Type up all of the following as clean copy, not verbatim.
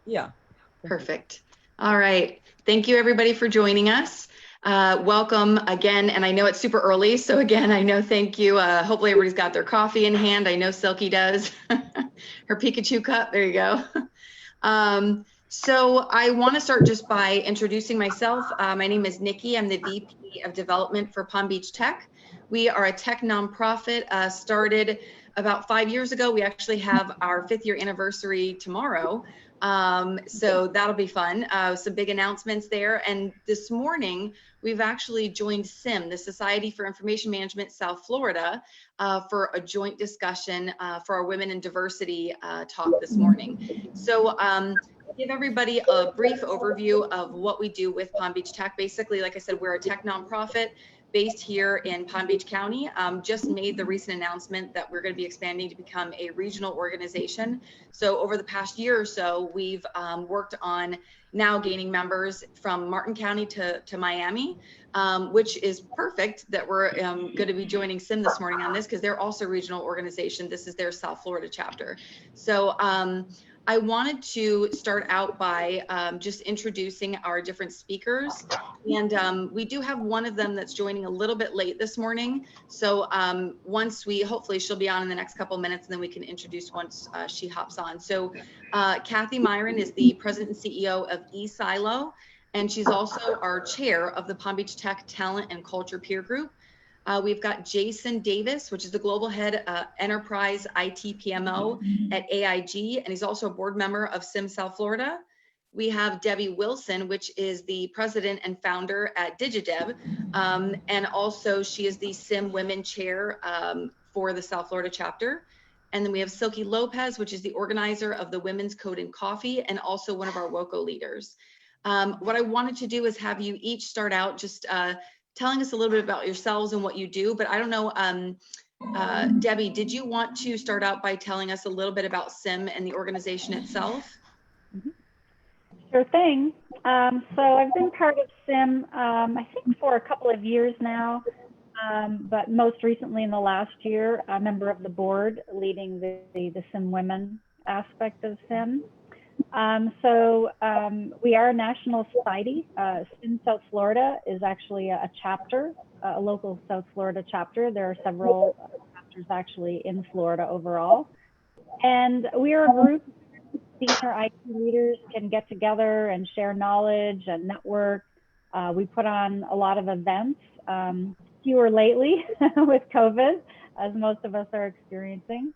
Yeah. Perfect. All right. Thank you everybody for joining us. Welcome again. And I know it's super early. So again, I know, thank you. Hopefully everybody's got their coffee in hand. I know Silky does. Her Pikachu cup. There you go. So I want to start just by introducing myself. My name is Nikki. I'm the VP of Development for Palm Beach Tech. We are a tech nonprofit, started about 5 years ago. We actually have our 5th year anniversary tomorrow. So that'll be fun. Some big announcements there. And this morning, we've actually joined SIM, the Society for Information Management South Florida, for a joint discussion for our Women in Diversity talk this morning. So give everybody a brief overview of what we do with Palm Beach Tech. Basically, like I said, we're a tech nonprofit based here in Palm Beach County. Just made the recent announcement that we're going to be expanding to become a regional organization. So over the past year or so, we've worked on now gaining members from Martin County to Miami, which is perfect that we're going to be joining SIM this morning on this because they're also a regional organization. This is their South Florida chapter. So I wanted to start out by just introducing our different speakers. And we do have one of them that's joining a little bit late this morning. So once hopefully she'll be on in the next couple minutes, and then we can introduce once she hops on. So Cathy Miron is the president and CEO of eSilo, and she's also our chair of the Palm Beach Tech Talent and Culture Peer Group. We've got Jason Davis, which is the global head enterprise IT PMO at AIG, and he's also a board member of SIM South Florida. We have Debbie Wilson, which is the president and founder at Digideb, and also she is the SIM Women Chair for the South Florida chapter. And then we have Silky Lopez, which is the organizer of the Women's Code and Coffee, and also one of our WOCO leaders. What I wanted to do is have you each start out just telling us a little bit about yourselves and what you do, but I don't know, Debbie, did you want to start out by telling us a little bit about SIM and the organization itself? Sure thing. So I've been part of SIM, I think for a couple of years now, but most recently in the last year, a member of the board leading the SIM Women aspect of SIM. We are a national society. SIM South Florida is actually a chapter, a local South Florida chapter. There are several chapters actually in Florida overall. And we are a group, senior IT leaders can get together and share knowledge and network. We put on a lot of events, fewer lately with COVID, as most of us are experiencing.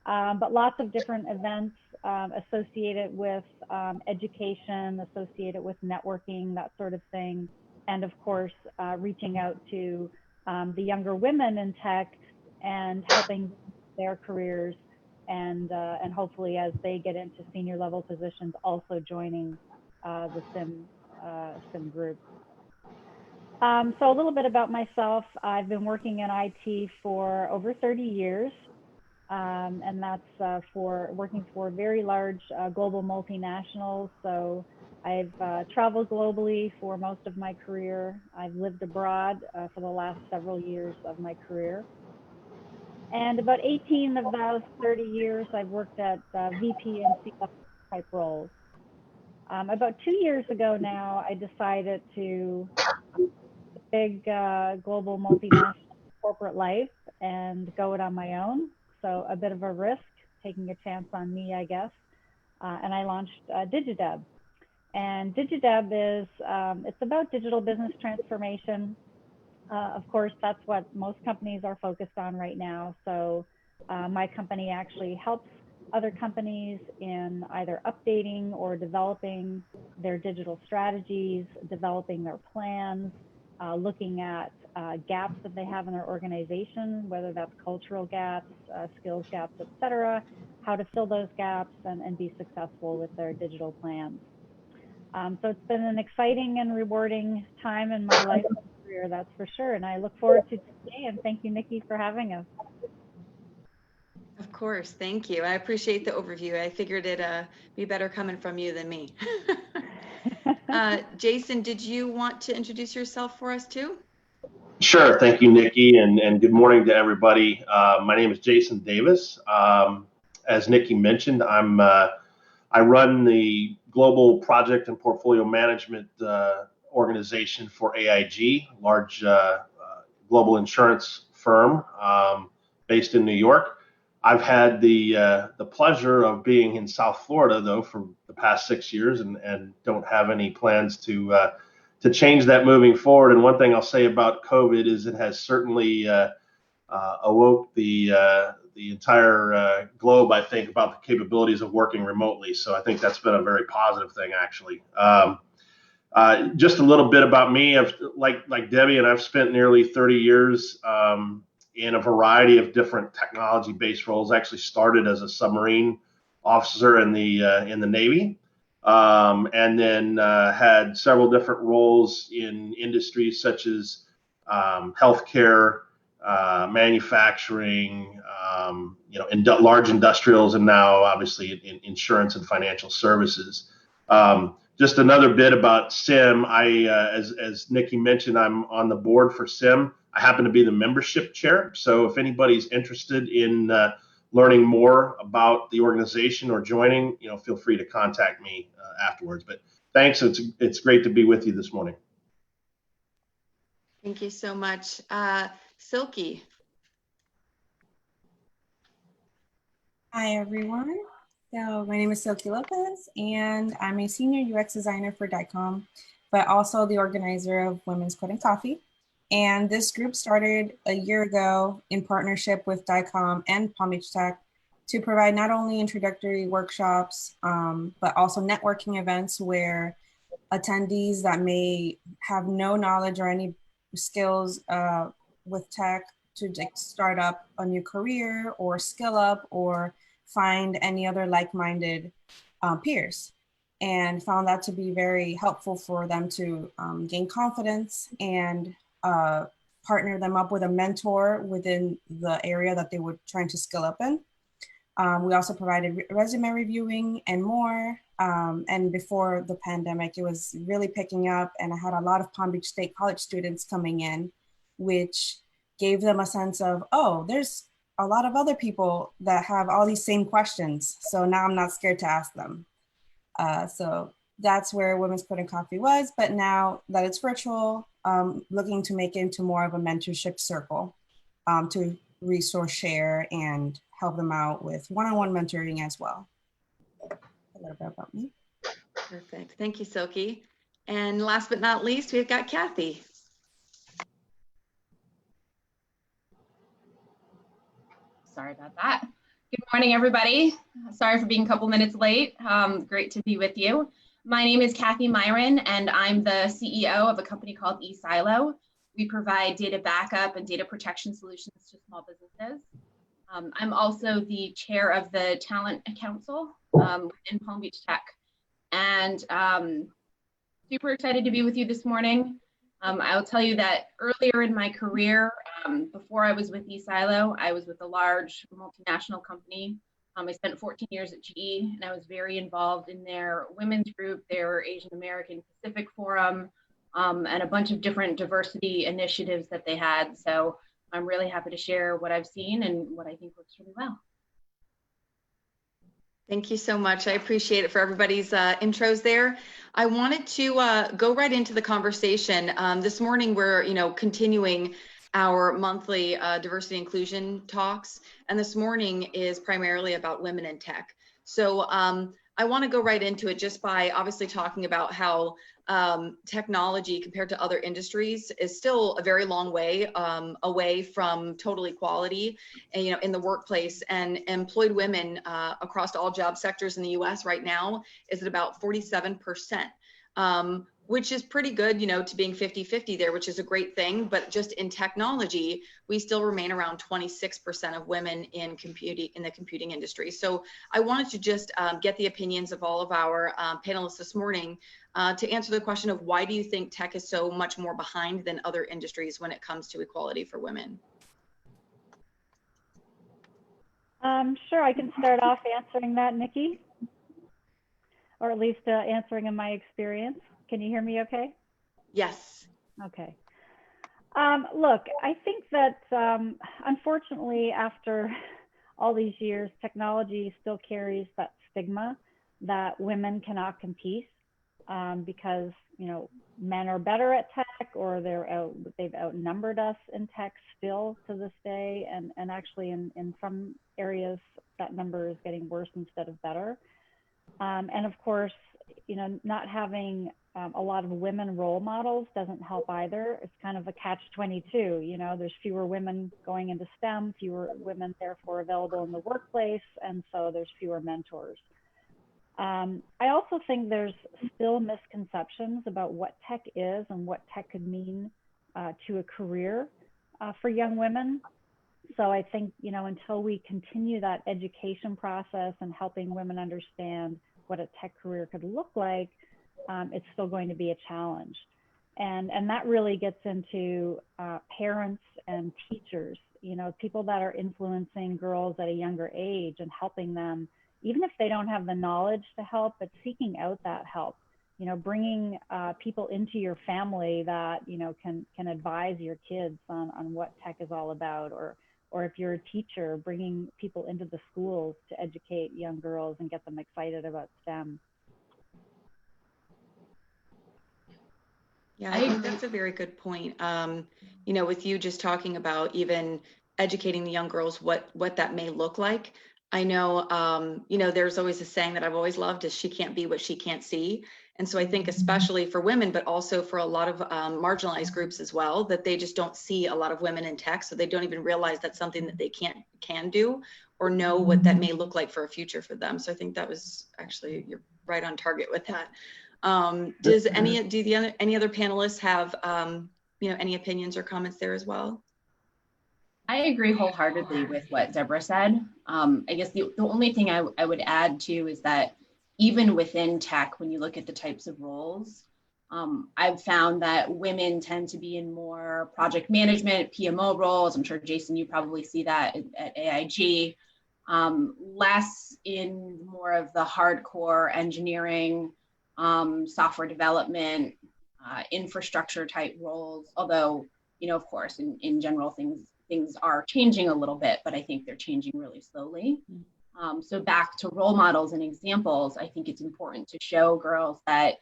But lots of different events associated with education, associated with networking, that sort of thing. And of course, reaching out to the younger women in tech and helping their careers, and hopefully as they get into senior level positions, also joining the SIM group. So a little bit about myself. I've been working in IT for over 30 years. And that's for working for very large global multinationals. So I've traveled globally for most of my career. I've lived abroad for the last several years of my career. And about 18 of those 30 years, I've worked at VP and C type roles. About 2 years ago now, I decided to big global multinational corporate life and go it on my own. So a bit of a risk, taking a chance on me, I guess. And I launched Digideb. And Digideb is, it's about digital business transformation. Of course, that's what most companies are focused on right now. So my company actually helps other companies in either updating or developing their digital strategies, developing their plans, looking at gaps that they have in their organization, whether that's cultural gaps, skills gaps, et cetera, how to fill those gaps and be successful with their digital plans. So it's been an exciting and rewarding time in my life and career, that's for sure. And I look forward to today, and thank you, Nikki, for having us. Of course, thank you. I appreciate the overview. I figured it'd be better coming from you than me. Jason, did you want to introduce yourself for us too? Sure. Thank you, Nikki, and good morning to everybody. My name is Jason Davis. As Nikki mentioned, I'm I run the global project and portfolio management organization for AIG, large global insurance firm based in New York. I've had the pleasure of being in South Florida though for the past 6 years, and don't have any plans to change that moving forward. And one thing I'll say about COVID is it has certainly awoke the entire globe, I think, about the capabilities of working remotely. So I think that's been a very positive thing, actually. Just a little bit about me. Like Debbie, and I've spent nearly 30 years in a variety of different technology-based roles. I actually started as a submarine officer in the Navy, and then had several different roles in industries such as healthcare, manufacturing, large industrials, and now obviously in insurance and financial services. Just another bit about SIM. As Nikki mentioned, I'm on the board for SIM. I happen to be the membership chair. So if anybody's interested in learning more about the organization or joining, feel free to contact me afterwards. But thanks. It's great to be with you this morning. Thank you so much. Silky. Hi, everyone. So my name is Sykle Loez, and I'm a senior UX designer for DICOM, but also the organizer of Women's Code and Coffee. And this group started a year ago in partnership with DICOM and Palm Beach Tech to provide not only introductory workshops, but also networking events where attendees that may have no knowledge or any skills with tech to start up a new career or skill up or find any other like-minded peers, and found that to be very helpful for them to gain confidence and partner them up with a mentor within the area that they were trying to skill up in. We also provided resume reviewing and more. And before the pandemic, it was really picking up, and I had a lot of Palm Beach State college students coming in, which gave them a sense of, oh, there's a lot of other people that have all these same questions. So now I'm not scared to ask them. So that's where Women's Code and Coffee was. But now that it's virtual, looking to make it into more of a mentorship circle to resource share and help them out with one-on-one mentoring as well. A little bit about me. Perfect. Thank you, Silky. And last but not least, we've got Cathy. Sorry about that. Good morning, everybody. Sorry for being a couple minutes late. Great to be with you. My name is Cathy Miron, and I'm the CEO of a company called eSilo. We provide data backup and data protection solutions to small businesses. I'm also the chair of the Talent Council in Palm Beach Tech. And super excited to be with you this morning. I'll tell you that earlier in my career, before I was with eSilo, I was with a large multinational company. I spent 14 years at GE, and I was very involved in their women's group, their Asian American Pacific Forum, and a bunch of different diversity initiatives that they had. So I'm really happy to share what I've seen and what I think works really well. Thank you so much. I appreciate it for everybody's intros there. I wanted to go right into the conversation. This morning, we're continuing our monthly diversity inclusion talks, and this morning is primarily about women in tech. So I want to go right into it just by obviously talking about how technology compared to other industries is still a very long way away from total equality, in the workplace. And employed women across all job sectors in the U.S. right now is at about 47%, which is pretty good, to being 50-50 there, which is a great thing. But just in technology, we still remain around 26% of women in the computing industry. So I wanted to just get the opinions of all of our panelists this morning to answer the question of why do you think tech is so much more behind than other industries when it comes to equality for women? Sure, I can start off answering that, Nikki, or at least answering in my experience. Can you hear me okay? Yes. Okay. Look, I think that unfortunately, after all these years, technology still carries that stigma that women cannot compete because, you know, men are better at tech, or they've outnumbered us in tech still to this day. And actually in some areas that number is getting worse instead of better. And of course, you know, not having a lot of women role models doesn't help either. It's kind of a catch-22. You know, there's fewer women going into STEM, fewer women therefore available in the workplace, and so there's fewer mentors. I also think there's still misconceptions about what tech is and what tech could mean to a career for young women. So I think, you know, until we continue that education process and helping women understand what a tech career could look like, it's still going to be a challenge. And that really gets into parents and teachers, you know, people that are influencing girls at a younger age and helping them, even if they don't have the knowledge to help, but seeking out that help, you know, bringing people into your family that, you know, can advise your kids on what tech is all about, or if you're a teacher, bringing people into the schools to educate young girls and get them excited about STEM. Yeah, I think that's a very good point. You know, with you just talking about even educating the young girls what that may look like. I know, you know, there's always a saying that I've always loved is she can't be what she can't see. And so I think especially for women, but also for a lot of marginalized groups as well, that they just don't see a lot of women in tech. So they don't even realize that's something that they can do or know what that may look like for a future for them. So I think that was actually, you're right on target with that. Do any other panelists have, you know, any opinions or comments there as well? I agree wholeheartedly with what Deborah said. I guess the only thing I would add to is that even within tech, when you look at the types of roles, I've found that women tend to be in more project management, PMO roles. I'm sure, Jason, you probably see that at AIG. Less in more of the hardcore engineering, software development, infrastructure type roles. Although, you know, of course, in general, things are changing a little bit, but I think they're changing really slowly. So back to role models and examples, I think it's important to show girls that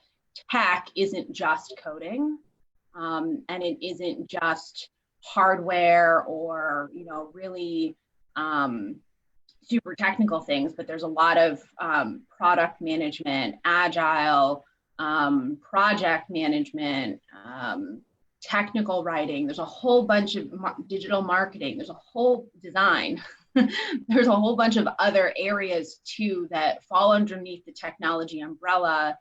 tech isn't just coding, and it isn't just hardware or, you know, really super technical things, but there's a lot of product management, agile, project management, technical writing. There's a whole bunch of digital marketing. There's a whole design. There's a whole bunch of other areas too that fall underneath the technology umbrella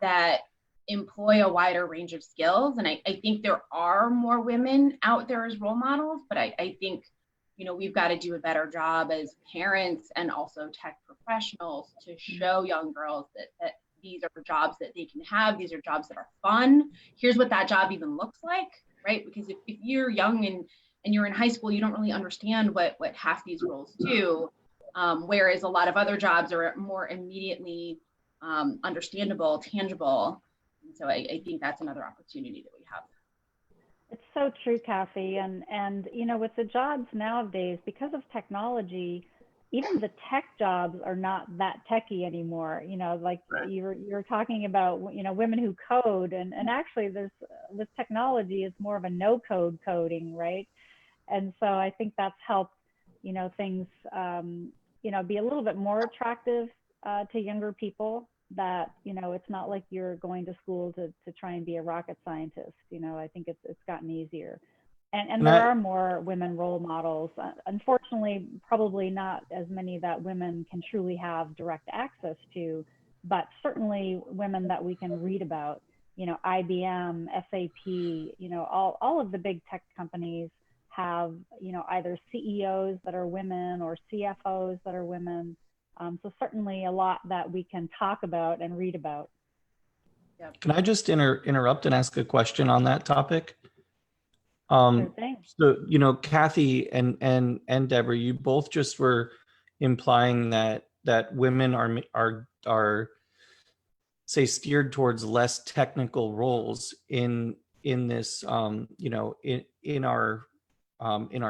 that employ a wider range of skills. And I think there are more women out there as role models, but I think, you know, we've got to do a better job as parents and also tech professionals to show young girls that these are jobs that they can have. These are jobs that are fun. Here's what that job even looks like, right? Because if you're young and you're in high school, you don't really understand what half these roles do. Whereas a lot of other jobs are more immediately understandable, tangible. And so I think that's another opportunity that we have. It's so true, Cathy. And you know, with the jobs nowadays, because of technology, even the tech jobs are not that techy anymore. You know, like you're talking about, you know, women who code, and actually this technology is more of a no code coding, right? And so I think that's helped, you know, things, you know, be a little bit more attractive to younger people, that, you know, it's not like you're going to school to try and be a rocket scientist. You know, I think it's gotten easier. And there are more women role models. Unfortunately, probably not as many that women can truly have direct access to, but certainly women that we can read about, you know, IBM, SAP, you know, all of the big tech companies have, you know, either CEOs that are women or CFOs that are women. So certainly a lot that we can talk about and read about. Yep. Can I just interrupt and ask a question on that topic? Sure thing. So, you know, Cathy and Deborah, you both just were implying that women are say steered towards less technical roles in this you know, in our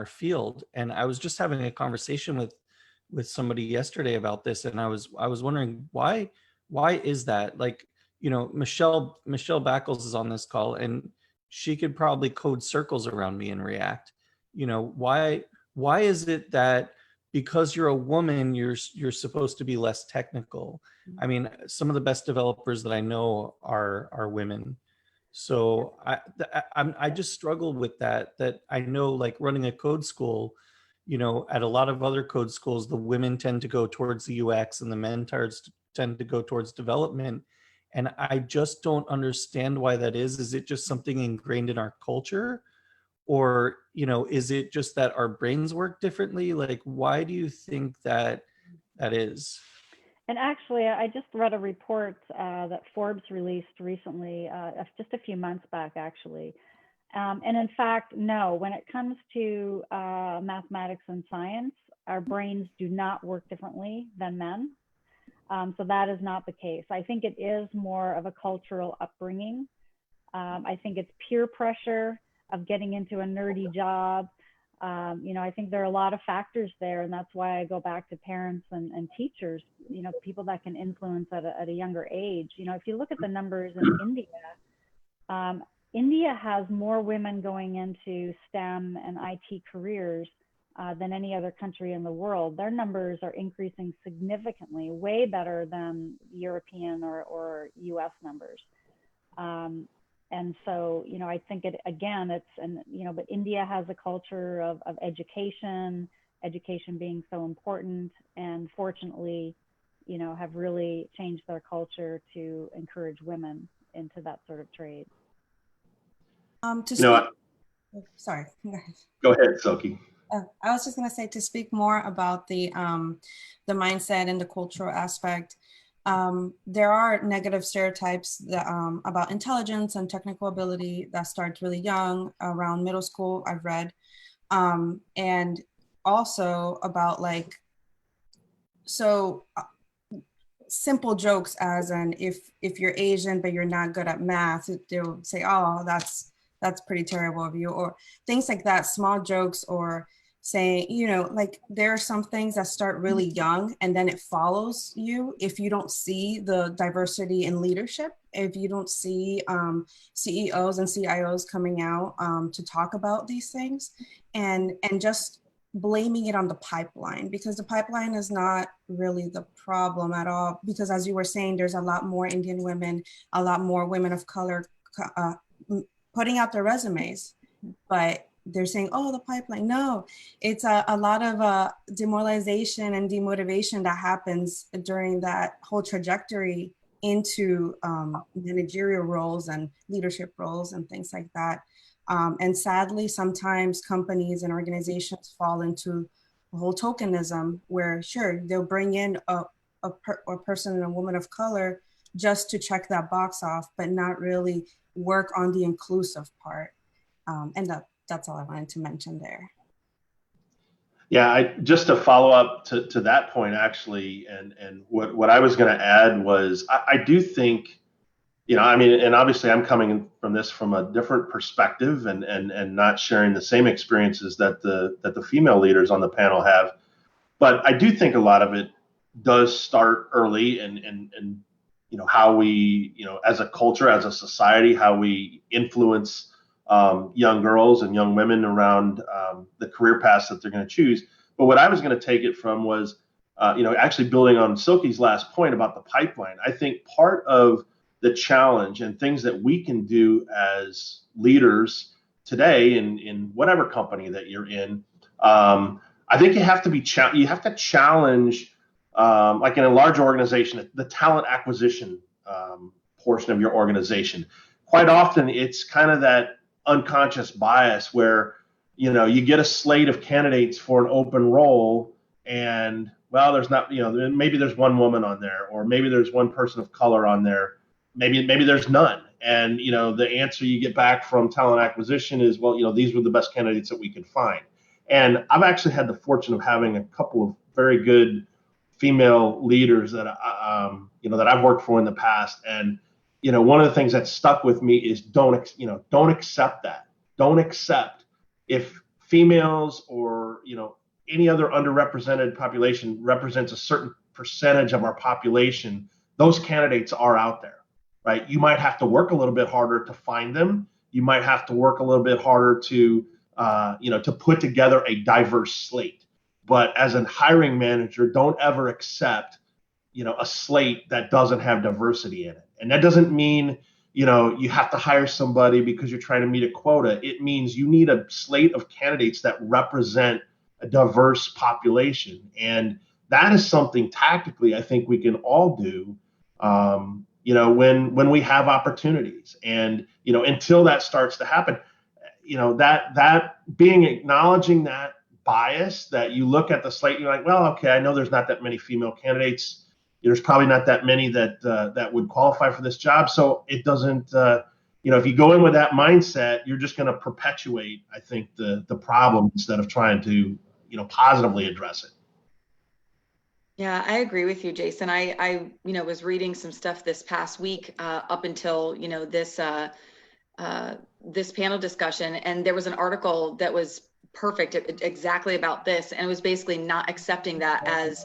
field. And I was just having a conversation with somebody yesterday about this, and I was wondering why Why is that? Like, you know, Michelle Backles is on this call, and she could probably code circles around me in React. You know, why is it that because you're a woman, you're supposed to be less technical? I mean, some of the best developers that I know are women. So I just struggle with that. That I know, like running a code school, you know, at a lot of other code schools, the women tend to go towards the UX and the men tend to go towards development. And I just don't understand why that is. Is it just something ingrained in our culture? Or, you know, is it just that our brains work differently? Like, why do you think that that is? And actually, I just read a report that Forbes released recently, just a few months back, actually. And in fact, no, when it comes to mathematics and science, our brains do not work differently than men. So that is not the case. I think it is more of a cultural upbringing. I think it's peer pressure of getting into a nerdy job. You know, I think there are a lot of factors there, and that's why I go back to parents and teachers, you know, people that can influence at a younger age. You know, if you look at the numbers in India, India has more women going into STEM and IT careers than any other country in the world. Their numbers are increasing significantly, way better than European or US numbers. And so, you know, I think but India has a culture of education being so important, and fortunately, you know, have really changed their culture to encourage women into that sort of trade. Sorry. Go ahead, Silky. I was just going to say, to speak more about the mindset and the cultural aspect. There are negative stereotypes that, about intelligence and technical ability that starts really young, around middle school, I've read. And also about simple jokes as if you're Asian but you're not good at math, they'll say, oh, that's pretty terrible of you, or things like that, small jokes, or saying, you know, like there are some things that start really young and then it follows you if you don't see the diversity in leadership, if you don't see CEOs and CIOs coming out to talk about these things, and just blaming it on the pipeline, because the pipeline is not really the problem at all. Because as you were saying, there's a lot more Indian women, a lot more women of color putting out their resumes, but they're saying, oh, the pipeline. No, it's a lot of demoralization and demotivation that happens during that whole trajectory into managerial roles and leadership roles and things like that. And sadly, sometimes companies and organizations fall into a whole tokenism where, sure, they'll bring in a person and a woman of color just to check that box off, but not really work on the inclusive part. And that's all I wanted to mention there. Yeah, just to follow up to that point, actually, and what I was going to add was I do think, you know, I mean, and obviously I'm coming from this from a different perspective and not sharing the same experiences that the female leaders on the panel have, but I do think a lot of it does start early, and you know, how we, you know, as a culture, as a society, how we influence young girls and young women around the career paths that they're going to choose. But what I was going to take it from was, you know, actually building on Silky's last point about the pipeline. I think part of the challenge and things that we can do as leaders today in whatever company that you're in, I think you have to you have to challenge, like in a large organization, the talent acquisition portion of your organization. Quite often, it's kind of that unconscious bias where, you know, you get a slate of candidates for an open role, and well, there's not, you know, maybe there's one woman on there, or maybe there's one person of color on there, maybe there's none, and you know, the answer you get back from talent acquisition is, well, you know, these were the best candidates that we could find. And I've actually had the fortune of having a couple of very good female leaders that you know, that I've worked for in the past, and you know, one of the things that stuck with me is don't accept that. Don't accept if females or, you know, any other underrepresented population represents a certain percentage of our population, those candidates are out there, right? You might have to work a little bit harder to find them. You might have to work a little bit harder to, to put together a diverse slate. But as a hiring manager, don't ever accept, a slate that doesn't have diversity in it. And that doesn't mean, you have to hire somebody because you're trying to meet a quota. It means you need a slate of candidates that represent a diverse population. And that is something tactically I think we can all do, when we have opportunities. And, until that starts to happen, that acknowledging that bias, that you look at the slate, you're like, well, okay, I know there's not that many female candidates. There's probably not that many that would qualify for this job. So it doesn't, if you go in with that mindset, you're just going to perpetuate, I think, the problem instead of trying to, positively address it. Yeah, I agree with you, Jason. I was reading some stuff this past week up until, this panel discussion, and there was an article that was perfect exactly about this, and it was basically not accepting that as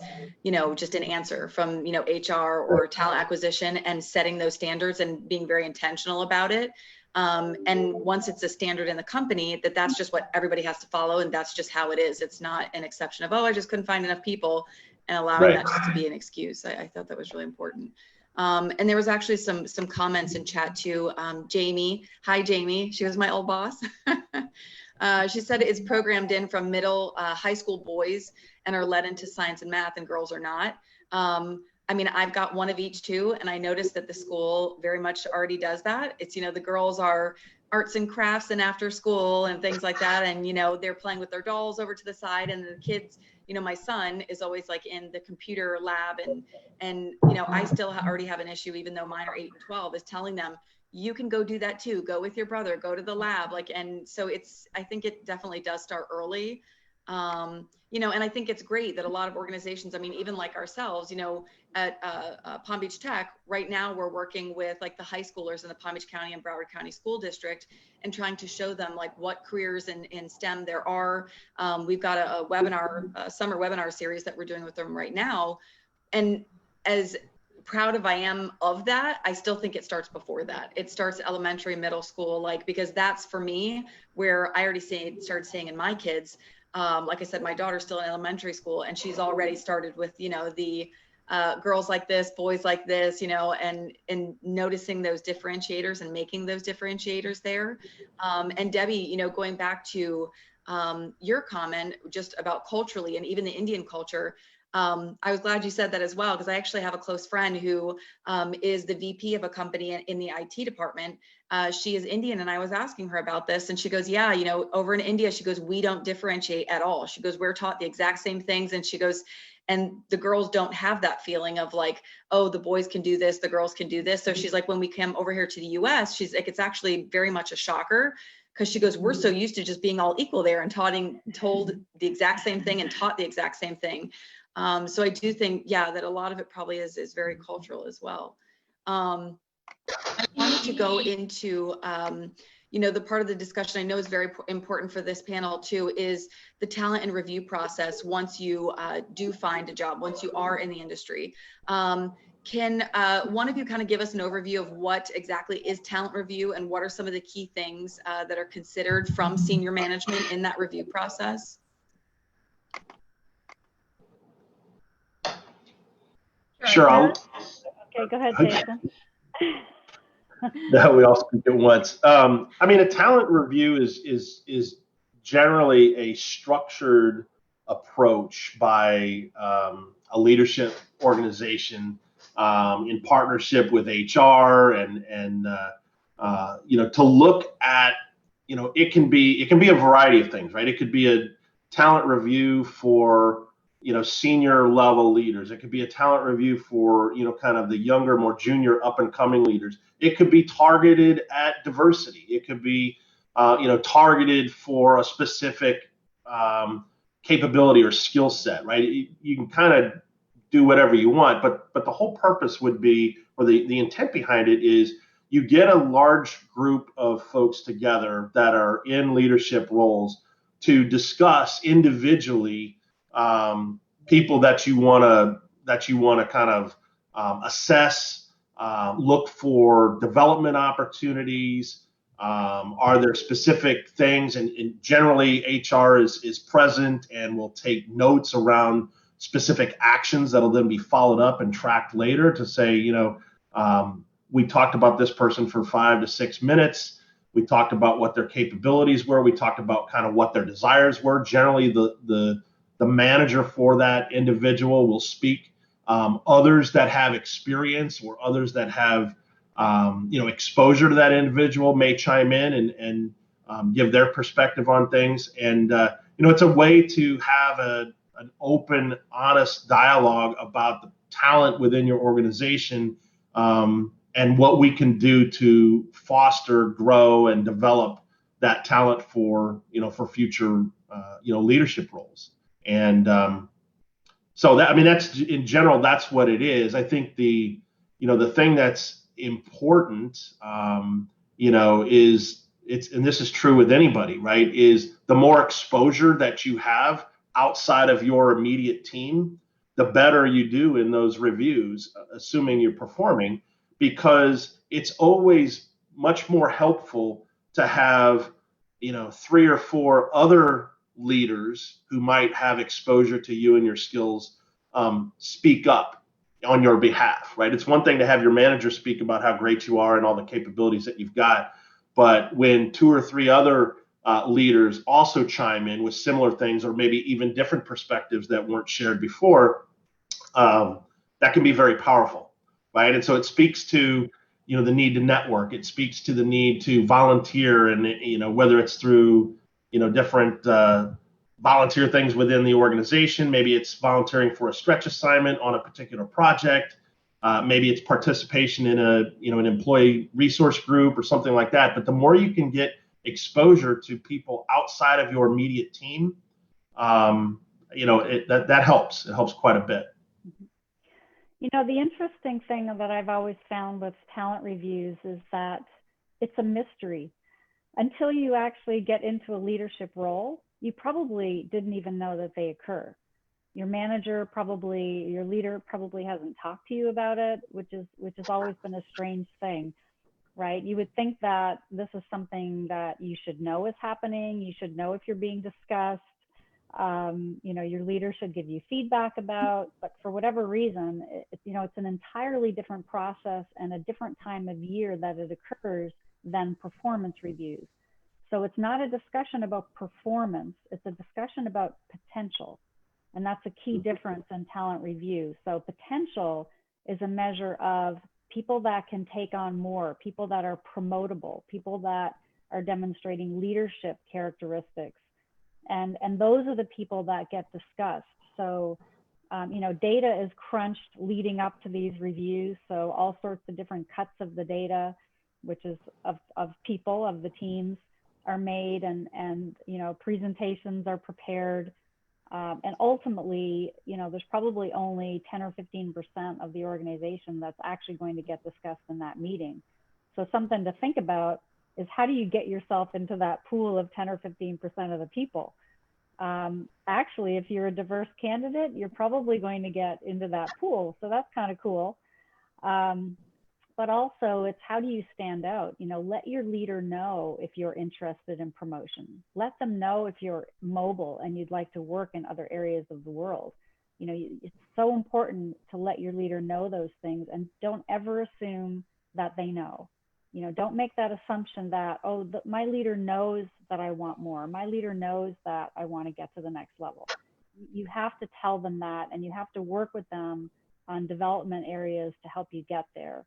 just an answer from HR or talent acquisition, and setting those standards and being very intentional about it. And once it's a standard in the company, that's just what everybody has to follow, and that's just how it is. It's not an exception of, oh, I just couldn't find enough people, and allowing that just to be an excuse. I thought that was really important. And there was actually some comments in chat too. Jamie, hi Jamie, she was my old boss. She said it's programmed in from high school boys and are led into science and math, and girls are not. I've got one of each too, and I noticed that the school very much already does that. It's, the girls are arts and crafts and after school and things like that. And, they're playing with their dolls over to the side, and the kids, my son is always like in the computer lab, and I still already have an issue, even though mine are 8 and 12, is telling them, you can go do that too. Go with your brother, go to the lab. And so I think it definitely does start early. And I think it's great that a lot of organizations, even like ourselves, at Palm Beach Tech, right now we're working with like the high schoolers in the Palm Beach County and Broward County School District, and trying to show them like what careers in STEM there are. We've got a summer webinar series that we're doing with them right now. And as proud of I am of that, I still think it starts before that. It starts elementary, middle school, because that's for me where I already started seeing in my kids. Like I said, my daughter's still in elementary school, and she's already started with, the girls like this, boys like this, and noticing those differentiators and making those differentiators there. And Debbie, going back to your comment just about culturally and even the Indian culture, I was glad you said that as well, because I actually have a close friend who is the VP of a company in the IT department. She is Indian, and I was asking her about this, and she goes, yeah, over in India, she goes, we don't differentiate at all. She goes, we're taught the exact same things. And she goes, and the girls don't have that feeling of like, oh, the boys can do this, the girls can do this. So she's like, when we come over here to the US, she's like, it's actually very much a shocker, because she goes, we're so used to just being all equal there and told the exact same thing and taught the exact same thing. So I do think, that a lot of it probably is very cultural as well. I wanted to go into, the part of the discussion I know is very important for this panel too, is the talent and review process once you do find a job, once you are in the industry. Can one of you kind of give us an overview of what exactly is talent review, and what are some of the key things that are considered from senior management in that review process? Sure. Okay, go ahead, Jason. No, we all speak at once. A talent review is generally a structured approach by a leadership organization in partnership with HR and to look at, it can be a variety of things, right? It could be a talent review for senior level leaders. It could be a talent review for, kind of the younger, more junior up and coming leaders. It could be targeted at diversity. It could be, targeted for a specific capability or skill set, right? You can kind of do whatever you want, but the whole purpose would be, or the intent behind it is, you get a large group of folks together that are in leadership roles to discuss individually people that you want to kind of assess, look for development opportunities. Are there specific things? And generally, HR is present and will take notes around specific actions that'll then be followed up and tracked later to say, we talked about this person for 5 to 6 minutes. We talked about what their capabilities were. We talked about kind of what their desires were. Generally, the manager for that individual will speak. Others that have experience or others that have exposure to that individual may chime in and give their perspective on things. And it's a way to have an open, honest dialogue about the talent within your organization, and what we can do to foster, grow, and develop that talent for future leadership roles. And so that's in general, that's what it is. I think the thing that's important, is and this is true with anybody, right? Is the more exposure that you have outside of your immediate team, the better you do in those reviews, assuming you're performing, because it's always much more helpful to have 3 or 4 other leaders who might have exposure to you and your skills speak up on your behalf, right? It's one thing to have your manager speak about how great you are and all the capabilities that you've got, but when 2 or 3 other leaders also chime in with similar things, or maybe even different perspectives that weren't shared before, that can be very powerful, right? And so it speaks to the need to network. It speaks to the need to volunteer, and whether it's through different volunteer things within the organization. Maybe it's volunteering for a stretch assignment on a particular project. Maybe it's participation in an employee resource group or something like that. But the more you can get exposure to people outside of your immediate team, that helps. It helps quite a bit. The interesting thing that I've always found with talent reviews is that it's a mystery. Until you actually get into a leadership role, you probably didn't even know that they occur. Your manager your leader probably hasn't talked to you about it, which has always been a strange thing, right? You would think that this is something that you should know is happening. You should know if you're being discussed. Your leader should give you feedback about, but for whatever reason, it's an entirely different process and a different time of year that it occurs than performance reviews. So it's not a discussion about performance, it's a discussion about potential. And that's a key difference in talent review. So potential is a measure of people that can take on more, people that are promotable, people that are demonstrating leadership characteristics. And those are the people that get discussed. So, data is crunched leading up to these reviews. So all sorts of different cuts of the data, which is of people, of the teams, are made, and presentations are prepared. And ultimately, there's probably only 10 or 15% of the organization that's actually going to get discussed in that meeting. So something to think about is, how do you get yourself into that pool of 10 or 15% of the people? Actually, if you're a diverse candidate, you're probably going to get into that pool. So that's kind of cool. But also, it's, how do you stand out? Let your leader know if you're interested in promotion. Let them know if you're mobile and you'd like to work in other areas of the world. It's so important to let your leader know those things, and don't ever assume that they know. Don't make that assumption that, my leader knows that I want more. My leader knows that I want to get to the next level. You have to tell them that, and you have to work with them on development areas to help you get there.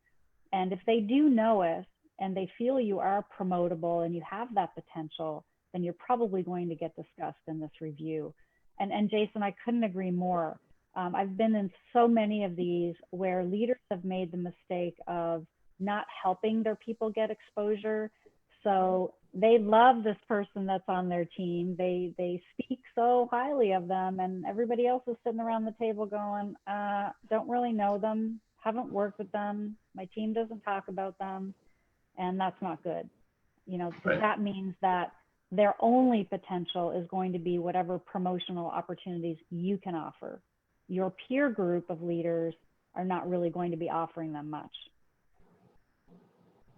And if they do know it and they feel you are promotable and you have that potential, then you're probably going to get discussed in this review. And Jason, I couldn't agree more. I've been in so many of these where leaders have made the mistake of not helping their people get exposure. So they love this person that's on their team. They speak so highly of them, and everybody else is sitting around the table going, don't really know them, haven't worked with them, my team doesn't talk about them, and that's not good. Right. That means that their only potential is going to be whatever promotional opportunities you can offer. Your peer group of leaders are not really going to be offering them much.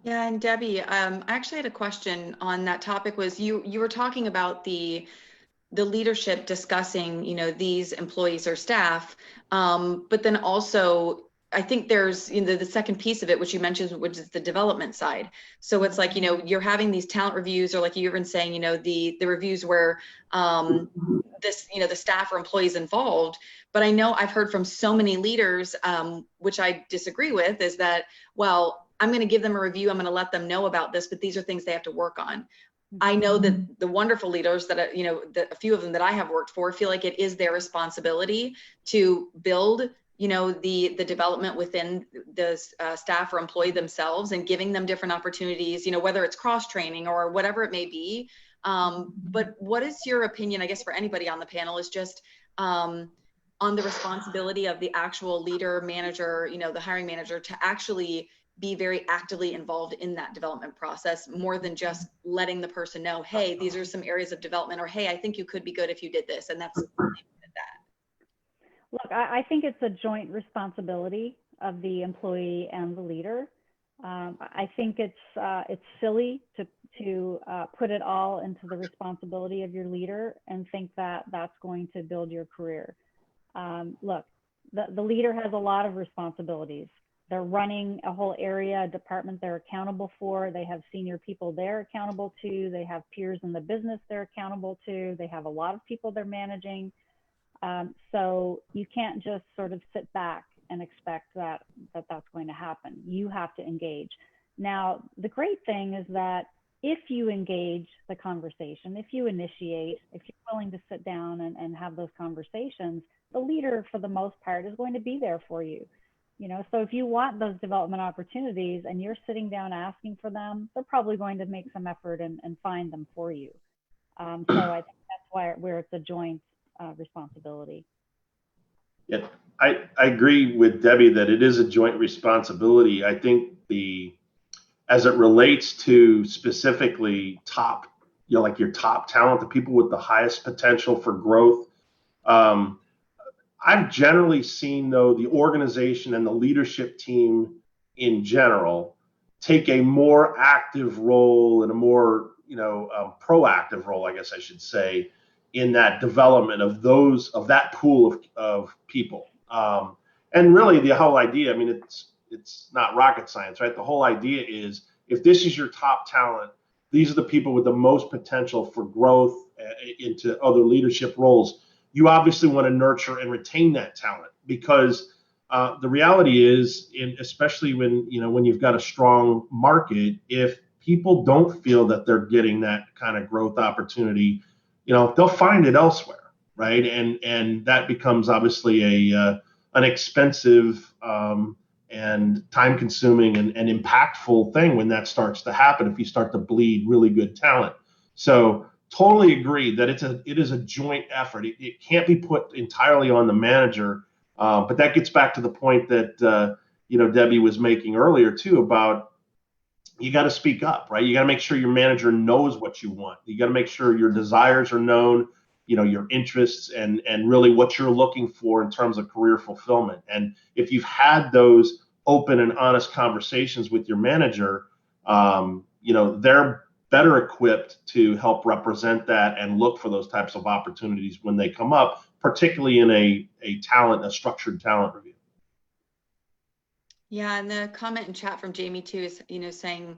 Yeah, and Debbie, I actually had a question on that topic. Was you were talking about the leadership discussing, these employees or staff, but then also I think there's the second piece of it, which you mentioned, which is the development side. So it's like, you're having these talent reviews, or like you were saying, the reviews where the staff or employees involved. But I know I've heard from so many leaders, which I disagree with, is that, well, I'm going to give them a review, I'm going to let them know about this, but these are things they have to work on. I know that the wonderful leaders that, a few of them that I have worked for feel like it is their responsibility to build, the development within the staff or employee themselves, and giving them different opportunities, whether it's cross training or whatever it may be. But what is your opinion, I guess, for anybody on the panel, is just on the responsibility of the actual leader, manager, the hiring manager, to actually be very actively involved in that development process, more than just letting the person know, hey, these are some areas of development, or hey, I think you could be good if you did this, and that's that. Look, I think it's a joint responsibility of the employee and the leader. I think it's silly to put it all into the responsibility of your leader and think that that's going to build your career. Look, the leader has a lot of responsibilities. They're running a whole area, a department they're accountable for. They have senior people they're accountable to. They have peers in the business they're accountable to. They have a lot of people they're managing. So you can't just sort of sit back and expect that that's going to happen. You have to engage. Now, the great thing is that if you engage the conversation, if you initiate, if you're willing to sit down and have those conversations, the leader, for the most part, is going to be there for you. So if you want those development opportunities and you're sitting down asking for them, they're probably going to make some effort and find them for you. So I think that's where it's a joint responsibility. Yeah, I agree with Debbie that it is a joint responsibility. I think as it relates to specifically top, like your top talent, the people with the highest potential for growth, I've generally seen, though, the organization and the leadership team in general take a more active role and a more, proactive role, I guess I should say, in that development of that pool of people. And really the whole idea, I mean, it's not rocket science, right? The whole idea is, if this is your top talent, these are the people with the most potential for growth into other leadership roles. You obviously want to nurture and retain that talent, because the reality is, especially when you've got a strong market, if people don't feel that they're getting that kind of growth opportunity, they'll find it elsewhere, right? And that becomes obviously an expensive and time-consuming and impactful thing when that starts to happen, if you start to bleed really good talent. So totally agree that it is a joint effort. It can't be put entirely on the manager, but that gets back to the point that Debbie was making earlier too, about you got to speak up, right? You got to make sure your manager knows what you want. You got to make sure your desires are known, your interests, and really what you're looking for in terms of career fulfillment. And if you've had those open and honest conversations with your manager, they're better equipped to help represent that and look for those types of opportunities when they come up, particularly in a structured talent review. Yeah, and the comment in chat from Jamie too is, saying,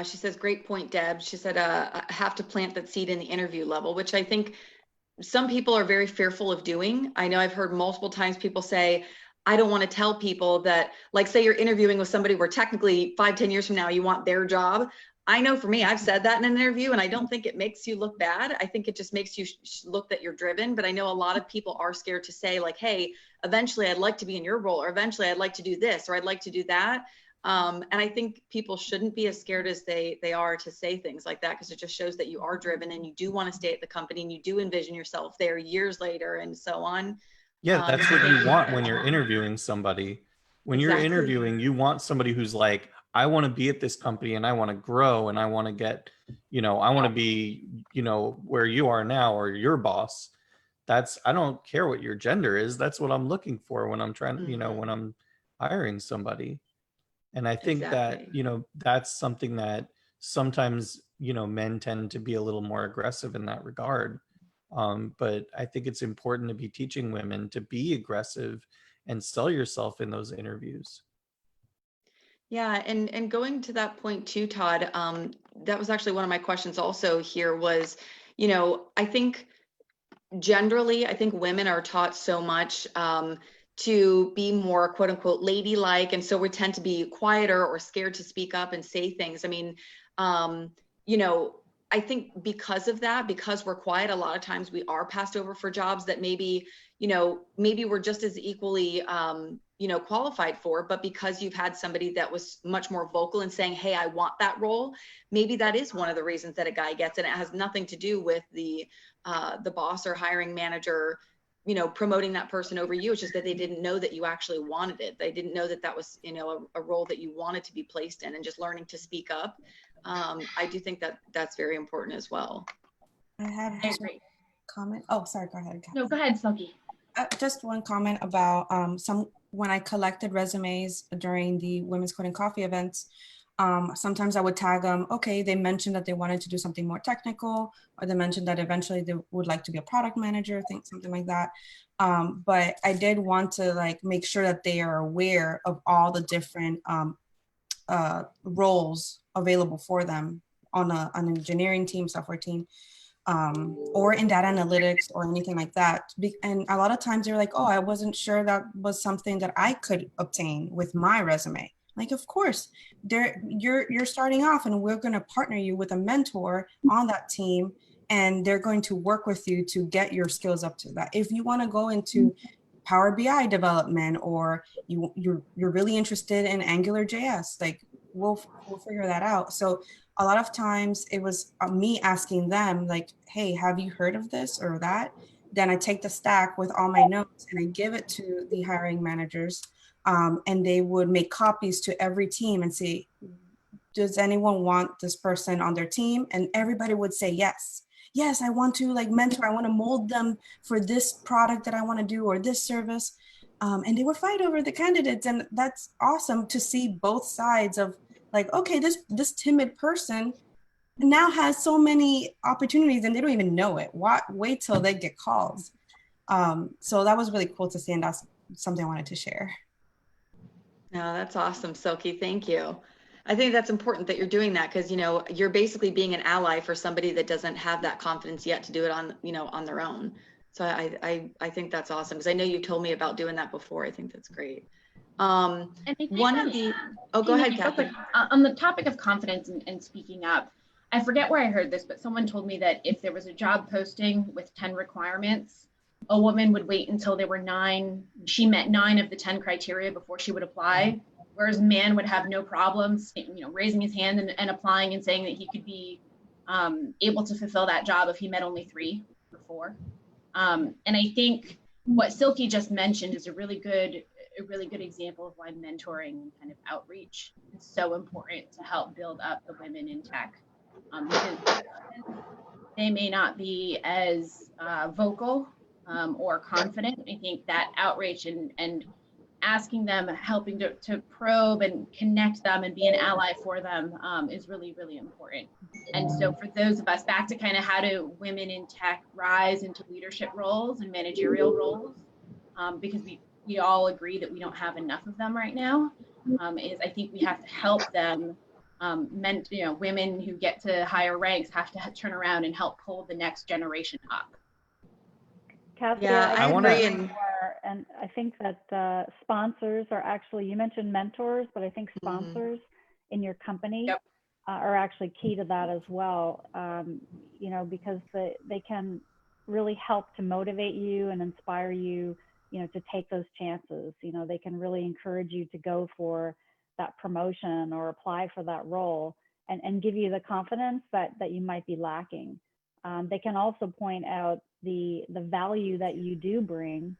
she says, great point, Deb. She said, I have to plant that seed in the interview level, which I think some people are very fearful of doing. I know I've heard multiple times people say, I don't want to tell people that, like, say you're interviewing with somebody where technically 5-10 years from now, you want their job. I know for me, I've said that in an interview, and I don't think it makes you look bad. I think it just makes you look that you're driven. But I know a lot of people are scared to say, like, hey, eventually I'd like to be in your role, or eventually I'd like to do this, or I'd like to do that. And I think people shouldn't be as scared as they are to say things like that, because it just shows that you are driven and you do want to stay at the company and you do envision yourself there years later and so on. Yeah, that's what you want when you're interviewing somebody. When you're interviewing, you want somebody who's like, I want to be at this company and I want to grow and I want to get, I want to be, where you are now, or your boss. I don't care what your gender is. That's what I'm looking for when I'm trying, when I'm hiring somebody. And I think that, Exactly. that's something that sometimes, men tend to be a little more aggressive in that regard. But I think it's important to be teaching women to be aggressive and sell yourself in those interviews. Yeah, and going to that point too, Todd, that was actually one of my questions also here was, I think generally, I think women are taught so much to be more quote unquote ladylike. And so we tend to be quieter or scared to speak up and say things. I mean, you know, I think because of that, because we're quiet, a lot of times we are passed over for jobs that maybe, maybe we're just as equally, qualified for, but because you've had somebody that was much more vocal and saying, hey, I want that role, maybe that is one of the reasons that a guy gets it. It has nothing to do with the boss or hiring manager, promoting that person over you. It's just that they didn't know that you actually wanted it. They didn't know that that was, a role that you wanted to be placed in, and just learning to speak up. I do think that that's very important as well. I have I just one agree. comment. Oh, sorry, go ahead. No, go ahead, Silky. Just one comment about when I collected resumes during the Women's Coding Coffee events, sometimes I would tag them, okay, they mentioned that they wanted to do something more technical, or they mentioned that eventually they would like to be a product manager, something like that. But I did want to make sure that they are aware of all the different roles available for them on an engineering team, software team, or in data analytics or anything like that. And a lot of times they're like, oh, I wasn't sure that was something that I could obtain with my resume. Like, of course, you're starting off, and we're going to partner you with a mentor on that team, and they're going to work with you to get your skills up to that. If you want to go into Power BI development, or you're really interested in Angular JS, we'll figure that out. So a lot of times it was me asking them, like, hey, have you heard of this or that? Then I take the stack with all my notes and I give it to the hiring managers, and they would make copies to every team and say, does anyone want this person on their team? And everybody would say yes. Yes, I want to mentor, I want to mold them for this product that I want to do, or this service. And they would fight over the candidates. And that's awesome to see both sides of, okay, this timid person now has so many opportunities and they don't even know it. Wait till they get calls. So that was really cool to see, and that's something I wanted to share. No, that's awesome, Silky. Thank you. I think that's important that you're doing that, because you're basically being an ally for somebody that doesn't have that confidence yet to do it on their own. So I think that's awesome, because I know you told me about doing that before. I think that's great. And I think One of the go ahead, Cathy. On the topic of confidence and speaking up, I forget where I heard this, but someone told me that if there was a job posting with 10 requirements, a woman would wait until there were 9. She met 9 of the 10 criteria before she would apply, whereas a man would have no problems, raising his hand and applying and saying that he could be able to fulfill that job if he met only 3 or 4. And I think what Silky just mentioned is a really good example of why mentoring and kind of outreach is so important to help build up the women in tech. Because they may not be as vocal or confident. I think that outreach and asking them, helping to probe and connect them and be an ally for them is really, really important. And so for those of us, back to kind of how do women in tech rise into leadership roles and managerial roles, because we all agree that we don't have enough of them right now, is I think we have to help them. Women who get to higher ranks have to turn around and help pull the next generation up. Cathy, Yeah, I agree. And I think that sponsors are actually, you mentioned mentors, but I think sponsors in your company are actually key to that as well. Because they can really help to motivate you and inspire you, to take those chances. They can really encourage you to go for that promotion or apply for that role, and give you the confidence that you might be lacking. They can also point out the value that you do bring,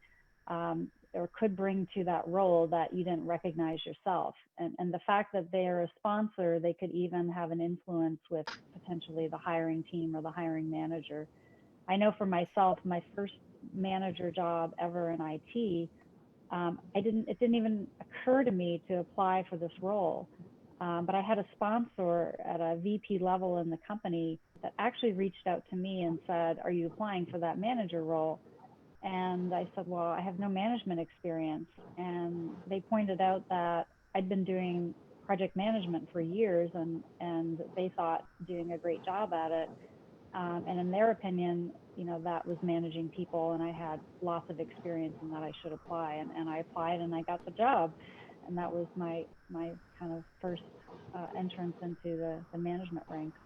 or could bring to that role that you didn't recognize yourself. And the fact that they're a sponsor, they could even have an influence with potentially the hiring team or the hiring manager. I know for myself, my first manager job ever in IT, it didn't even occur to me to apply for this role. But I had a sponsor at a VP level in the company that actually reached out to me and said, "Are you applying for that manager role?" And I said, "Well, I have no management experience." And they pointed out that I'd been doing project management for years, and they thought doing a great job at it. And in their opinion, that was managing people, and I had lots of experience and that I should apply. And I applied and I got the job. And that was my kind of first entrance into the management ranks.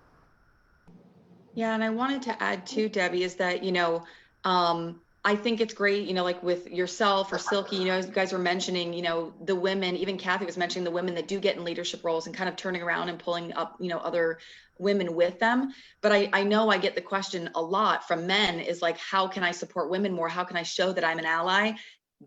Yeah, and I wanted to add too, Debbie, is that, I think it's great, like with yourself or Silky, as you guys were mentioning, the women, even Cathy was mentioning the women that do get in leadership roles and kind of turning around and pulling up, other women with them. But I know I get the question a lot from men is like, how can I support women more? How can I show that I'm an ally?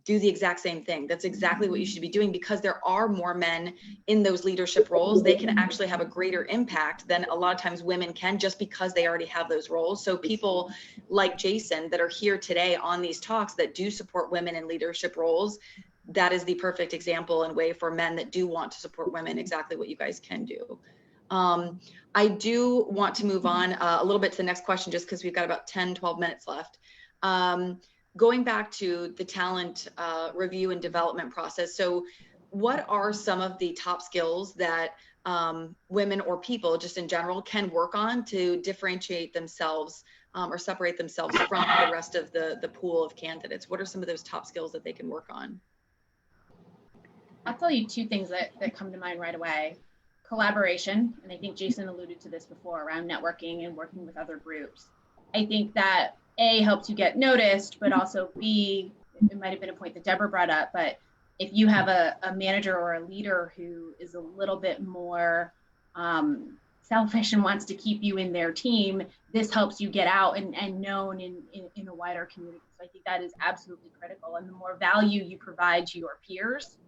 Do the exact same thing. That's exactly what you should be doing, because there are more men in those leadership roles. They can actually have a greater impact than a lot of times women can, just because they already have those roles. So people like Jason that are here today on these talks that do support women in leadership roles, that is the perfect example and way for men that do want to support women, exactly what you guys can do. I do want to move on a little bit to the next question, just because we've got about 10, 12 minutes left. Going back to the talent review and development process. So what are some of the top skills that women or people just in general can work on to differentiate themselves or separate themselves from the rest of the pool of candidates? What are some of those top skills that they can work on? I'll tell you two things that come to mind right away. Collaboration, and I think Jason alluded to this before, around networking and working with other groups. I think that A, helps you get noticed, but also B, it might have been a point that Deborah brought up, but if you have a manager or a leader who is a little bit more selfish and wants to keep you in their team, this helps you get out and known in a wider community. So I think that is absolutely critical. And the more value you provide to your peers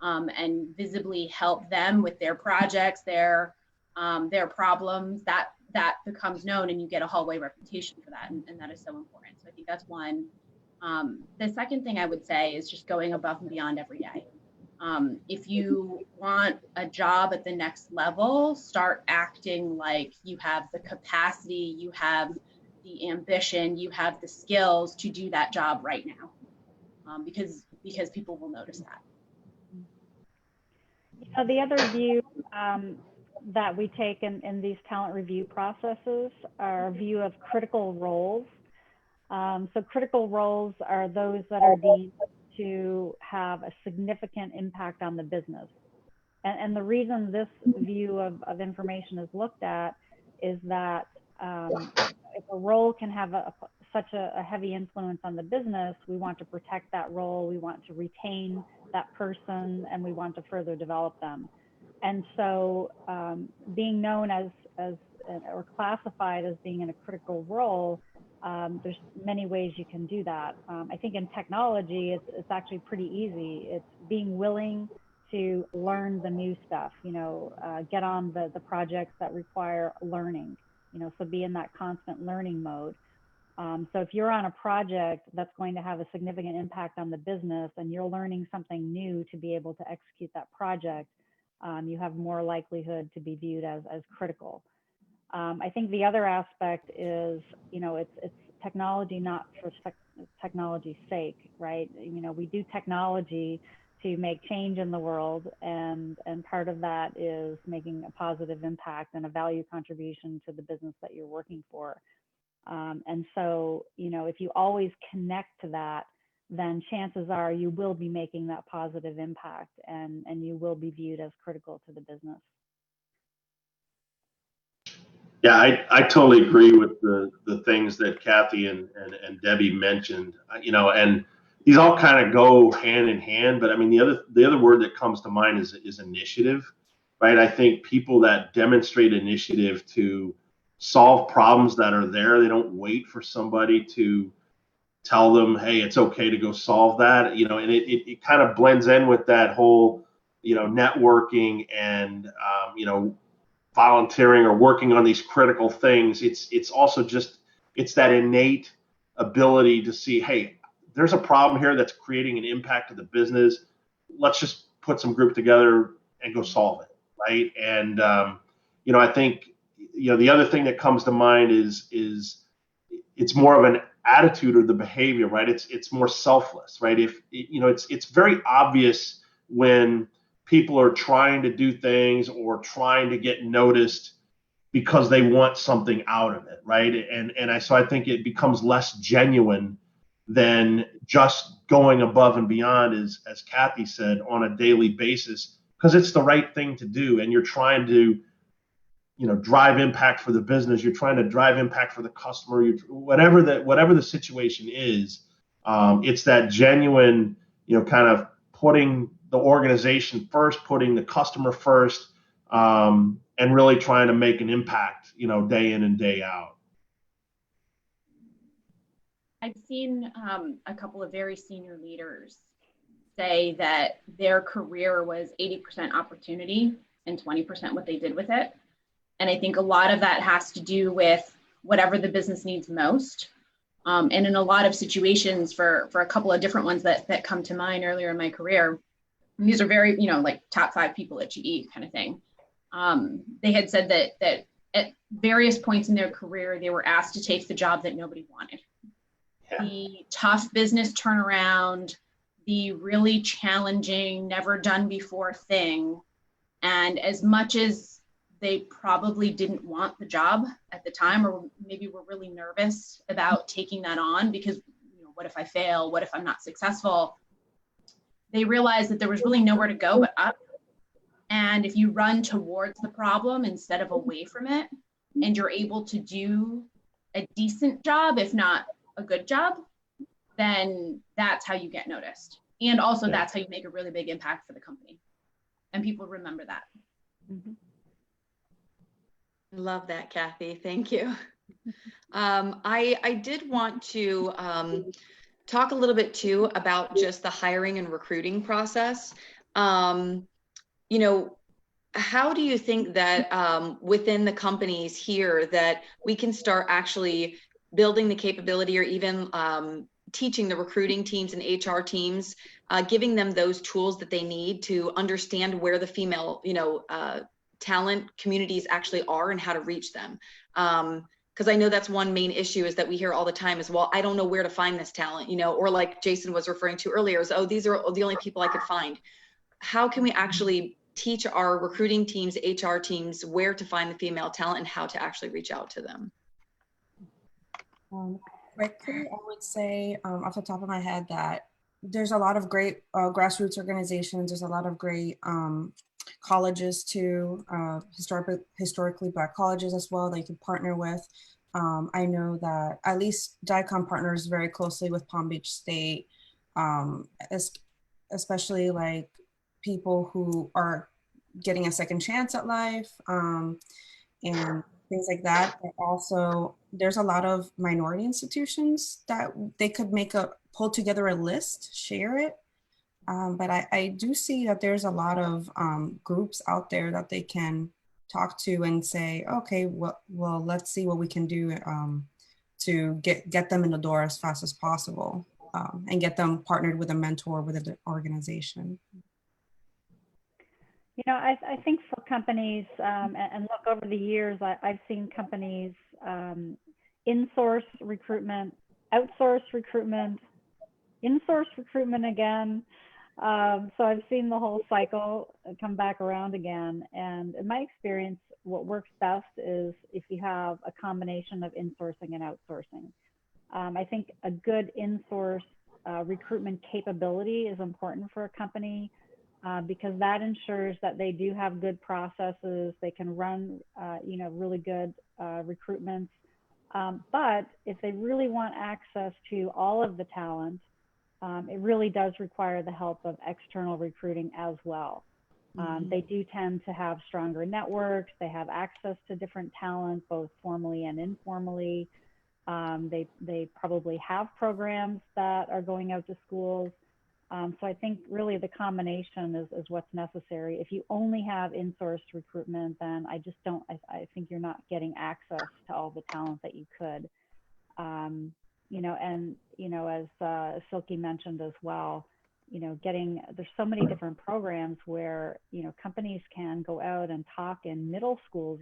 and visibly help them with their projects, their problems, that becomes known, and you get a hallway reputation for that, and that is so important. So I think that's one. The second thing I would say is just going above and beyond every day. If you want a job at the next level, start acting like you have the capacity, you have the ambition, you have the skills to do that job right now, because people will notice that. The other view that we take in these talent review processes are a view of critical roles. So critical roles are those that are deemed to have a significant impact on the business. And the reason this view of information is looked at is that if a role can have such a heavy influence on the business, we want to protect that role, we want to retain that person, and we want to further develop them. And so being known as or classified as being in a critical role, there's many ways you can do that. I think in technology, it's actually pretty easy. It's being willing to learn the new stuff, get on the projects that require learning, so be in that constant learning mode. So if you're on a project that's going to have a significant impact on the business and you're learning something new to be able to execute that project, you have more likelihood to be viewed as critical. I think the other aspect is, it's technology not for technology's sake, right? We do technology to make change in the world, and part of that is making a positive impact and a value contribution to the business that you're working for. And so, if you always connect to that, then chances are you will be making that positive impact, and you will be viewed as critical to the business. Yeah, I totally agree with the things that Cathy and Debbie mentioned, and these all kind of go hand in hand. But I mean, the other word that comes to mind is initiative, right? I think people that demonstrate initiative to solve problems that are there, they don't wait for somebody to tell them, hey, it's okay to go solve that, and it kind of blends in with that whole, networking and, volunteering or working on these critical things. It's also just, it's that innate ability to see, hey, there's a problem here that's creating an impact to the business. Let's just put some group together and go solve it, right? And I think the other thing that comes to mind is it's more of an attitude or the behavior, right? It's more selfless, right? If it's very obvious when people are trying to do things or trying to get noticed because they want something out of it, right? So I think it becomes less genuine than just going above and beyond, as Cathy said, on a daily basis, because it's the right thing to do, and you're trying to drive impact for the business. You're trying to drive impact for the customer. Whatever the situation is, it's that genuine, kind of putting the organization first, putting the customer first, and really trying to make an impact, day in and day out. I've seen a couple of very senior leaders say that their career was 80% opportunity and 20% what they did with it. And I think a lot of that has to do with whatever the business needs most. And in a lot of situations, for a couple of different ones that come to mind earlier in my career, these are very, like top 5 people at GE kind of thing. They had said that at various points in their career, they were asked to take the job that nobody wanted. Yeah. The tough business turnaround, the really challenging, never done before thing. And as much as they probably didn't want the job at the time, or maybe were really nervous about taking that on because, what if I fail? What if I'm not successful? They realized that there was really nowhere to go but up. And if you run towards the problem instead of away from it, and you're able to do a decent job, if not a good job, then that's how you get noticed. And also that's how you make a really big impact for the company. And people remember that. Mm-hmm. I love that, Cathy. Thank you. I did want to talk a little bit too about just the hiring and recruiting process. How do you think that within the companies here that we can start actually building the capability or even teaching the recruiting teams and HR teams, giving them those tools that they need to understand where the female, talent communities actually are and how to reach them? Because I know that's one main issue is that we hear all the time is, well, I don't know where to find this talent, or like Jason was referring to earlier is, oh, these are the only people I could find. How can we actually teach our recruiting teams, HR teams, where to find the female talent and how to actually reach out to them? Quickly, I would say off the top of my head that there's a lot of great grassroots organizations. There's a lot of great colleges too, historically Black colleges as well that you can partner with. I know that at least DICOM partners very closely with Palm Beach State, especially like people who are getting a second chance at life and things like that. But also, there's a lot of minority institutions that they could pull together a list, share it. But I do see that there's a lot of groups out there that they can talk to and say, okay, well, let's see what we can do to get them in the door as fast as possible and get them partnered with a mentor with an organization. I think for companies, and look, over the years, I've seen companies insource recruitment, outsource recruitment, insource recruitment again. So I've seen the whole cycle come back around again. And in my experience, what works best is if you have a combination of insourcing and outsourcing. I think a good insource recruitment capability is important for a company because that ensures that they do have good processes. They can run, really good recruitments. But if they really want access to all of the talent, it really does require the help of external recruiting as well. They do tend to have stronger networks. They have access to different talent, both formally and informally. They probably have programs that are going out to schools. So I think really the combination is what's necessary. If you only have insourced recruitment, then I think you're not getting access to all the talent that you could. and as Silky mentioned as well, there's so many different programs where companies can go out and talk in middle schools,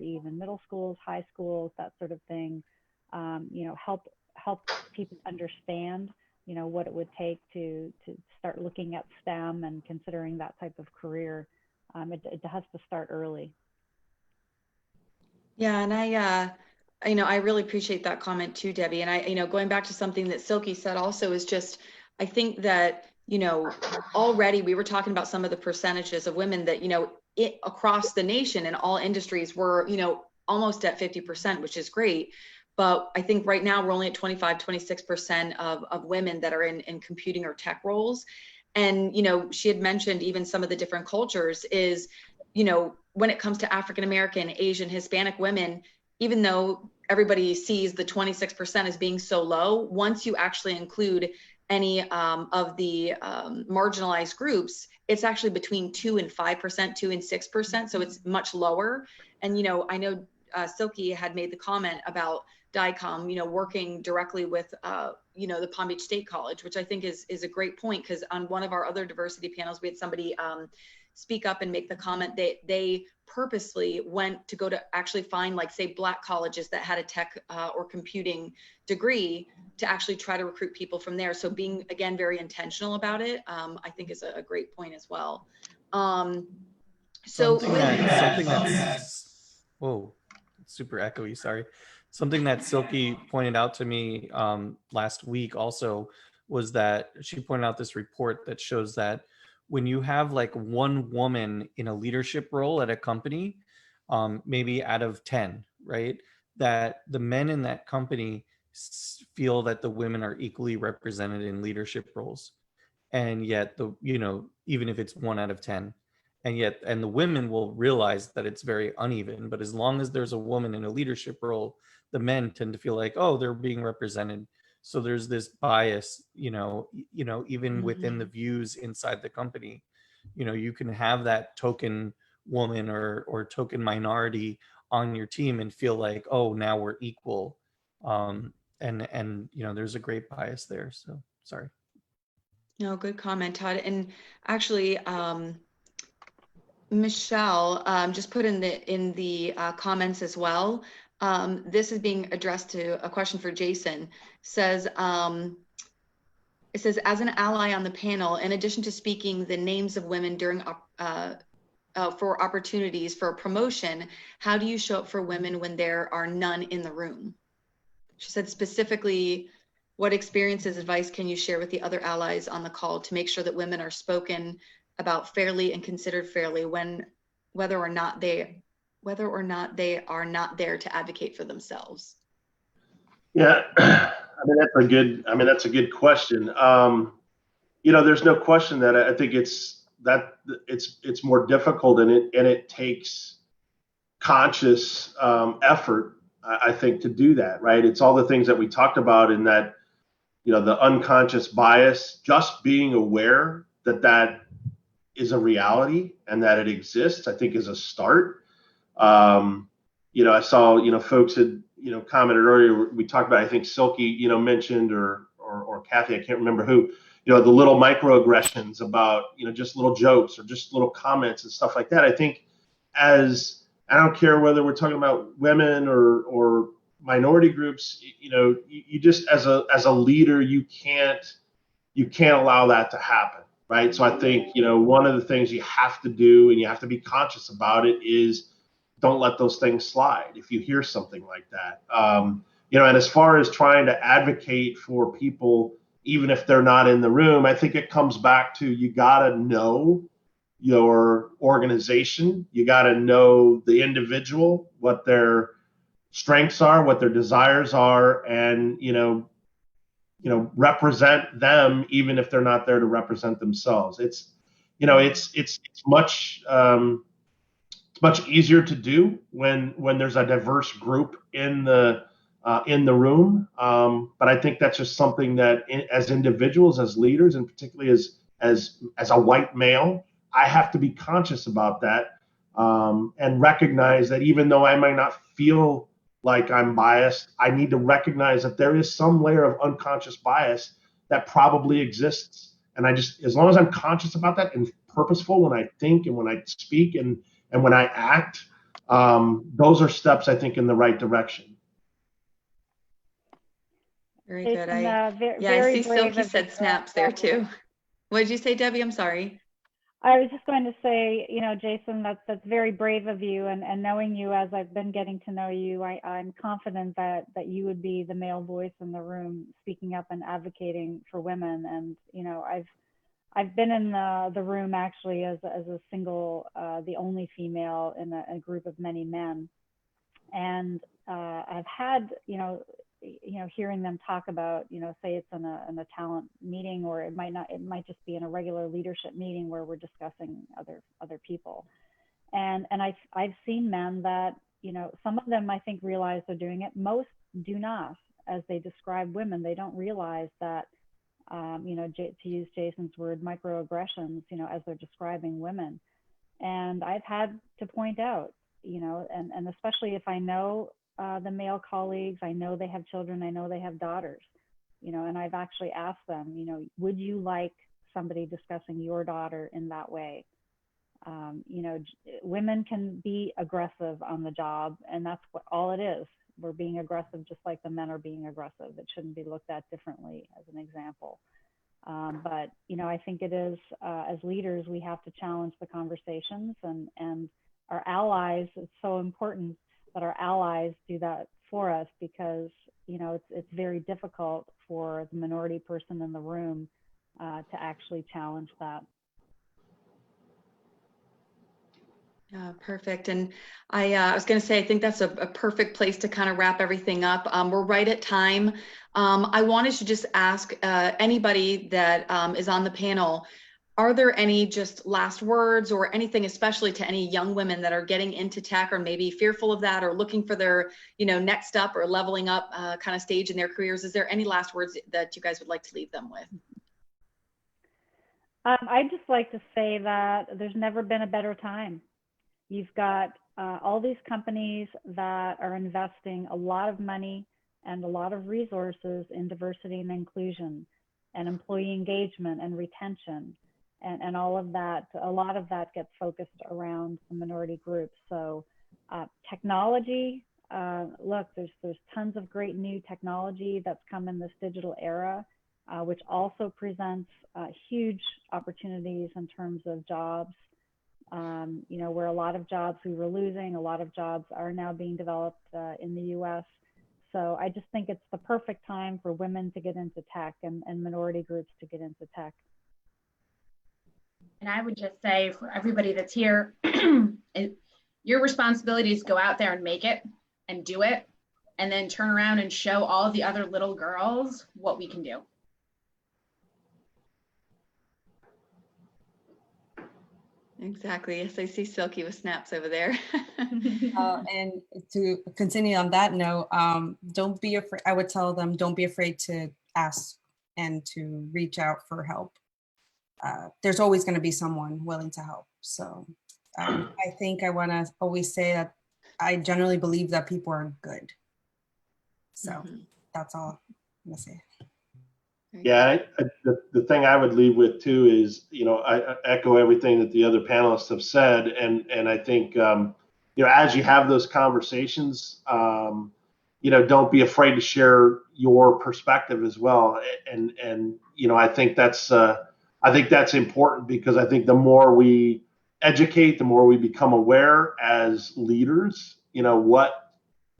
high schools, that sort of thing. Help people understand what it would take to start looking at STEM and considering that type of career. It has to start early. Yeah, and I really appreciate that comment too, Debbie. And going back to something that Silky said also is just, I think that, already we were talking about some of the percentages of women that, across the nation in all industries were, almost at 50%, which is great. But I think right now we're only at 26% of women that are in computing or tech roles. And, she had mentioned even some of the different cultures is, when it comes to African American, Asian, Hispanic women, even though everybody sees the 26% as being so low, once you actually include any of the marginalized groups, it's actually between 2 and 5%, 2 and 6%. So it's much lower. And, I know Silky had made the comment about DICOM, working directly with, the Palm Beach State College, which I think is a great point, because on one of our other diversity panels, we had somebody speak up and make the comment that they purposely went to go to actually find, like, say, Black colleges that had a tech or computing degree to actually try to recruit people from there. So being, again, very intentional about it, I think is a great point as well. Something that's whoa, super echoey, sorry. Something that Silky pointed out to me last week also was that she pointed out this report that shows that when you have like one woman in a leadership role at a company, maybe out of 10, right, that the men in that company feel that the women are equally represented in leadership roles. And yet even if it's 1 out of 10, and the women will realize that it's very uneven, but as long as there's a woman in a leadership role, the men tend to feel like, oh, they're being represented. So there's this bias, even within the views inside the company. You can have that token woman or token minority on your team and feel like, oh, now we're equal. And there's a great bias there. So sorry. No, good comment, Todd. And actually, Michelle just put in the comments as well. This is being addressed to a question for Jason. It says, as an ally on the panel, in addition to speaking the names of women during for opportunities for a promotion, how do you show up for women when there are none in the room? She said specifically, what experiences, advice can you share with the other allies on the call to make sure that women are spoken about fairly and considered fairly whether or not they are not there to advocate for themselves? Yeah, that's a good question. There's no question that I think it's more difficult, and it takes conscious effort, I think, to do that, right? It's all the things that we talked about in that, the unconscious bias, just being aware that is a reality and that it exists, I think, is a start. I saw, folks had, commented earlier, we talked about, I think Silky, mentioned or Cathy, I can't remember who, the little microaggressions about, just little jokes or just little comments and stuff like that. I think I don't care whether we're talking about women or minority groups, you just, as a leader, you can't allow that to happen. Right. So I think, one of the things you have to do, and you have to be conscious about it, is don't let those things slide if you hear something like that. And as far as trying to advocate for people, even if they're not in the room, I think it comes back to, you got to know your organization. You got to know the individual, what their strengths are, what their desires are, and, represent them, even if they're not there to represent themselves. It's much easier to do when there's a diverse group in the room. But I think that's just something that, as individuals, as leaders, and particularly as a white male, I have to be conscious about that, and recognize that even though I might not feel like I'm biased. I need to recognize that there is some layer of unconscious bias that probably exists. And I just, as long as I'm conscious about that and purposeful when I think and when I speak and when I act, those are steps I think in the right direction. Very Jason, good. I very see brave Silky of said you, snaps there too. What did you say, Debbie? I'm sorry. I was just going to say, you know, Jason, that's very brave of you, and knowing you as I've been getting to know you, I'm confident that you would be the male voice in the room, speaking up and advocating for women. And you know, I've been in the room actually as a single, the only female in a group of many men, and I've had, hearing them talk about, say it's in a talent meeting, or it might just be in a regular leadership meeting where we're discussing other people. And I've seen men that, some of them I think realize they're doing it. Most do not. As they describe women, they don't realize that, to use Jason's word, microaggressions, as they're describing women. And I've had to point out, and especially if I know the male colleagues, I know they have children, I know they have daughters, and I've actually asked them, would you like somebody discussing your daughter in that way? Women can be aggressive on the job, and that's all it is. We're being aggressive just like the men are being aggressive. It shouldn't be looked at differently, as an example. But I think it is, as leaders, we have to challenge the conversations, and our allies, it's so important that our allies do that for us, because it's very difficult for the minority person in the room to actually challenge that. Perfect. And I was going to say, I think that's a perfect place to kind of wrap everything up. We're right at time. I wanted to just ask anybody that is on the panel, are there any just last words or anything, especially to any young women that are getting into tech or maybe fearful of that or looking for their, next up or leveling up kind of stage in their careers? Is there any last words that you guys would like to leave them with? I'd just like to say that there's never been a better time. You've got all these companies that are investing a lot of money and a lot of resources in diversity and inclusion and employee engagement and retention. And all of that, a lot of that gets focused around the minority groups. So technology, look, there's tons of great new technology that's come in this digital era, which also presents huge opportunities in terms of jobs. Where a lot of jobs we were losing, a lot of jobs are now being developed in the US. So I just think it's the perfect time for women to get into tech and minority groups to get into tech. And I would just say for everybody that's here, your responsibility is to go out there and make it and do it, and then turn around and show all of the other little girls what we can do. Exactly. Yes, I see Silky with snaps over there. And to continue on that note, don't be afraid. I would tell them, don't be afraid to ask and to reach out for help. There's always going to be someone willing to help. So I think I want to always say that I generally believe that people are good. So that's all I'm going to say. Yeah, the thing I would leave with too is, I echo everything that the other panelists have said, and I think, as you have those conversations, don't be afraid to share your perspective as well, and I think that's important, because I think the more we educate, the more we become aware as leaders, what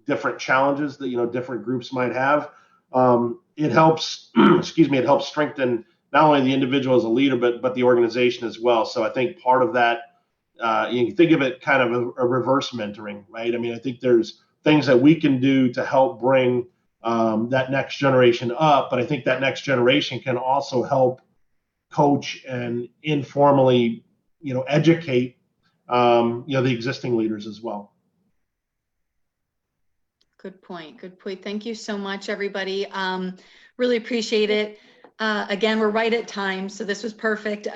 different challenges that different groups might have. It helps, it helps strengthen not only the individual as a leader, but the organization as well. So I think part of that, you can think of it kind of a reverse mentoring, right? I mean, I think there's things that we can do to help bring that next generation up, but I think that next generation can also help coach and informally, educate, the existing leaders as well. Good point. Good point. Thank you so much, everybody. Really appreciate it. Again, we're right at time, so this was perfect.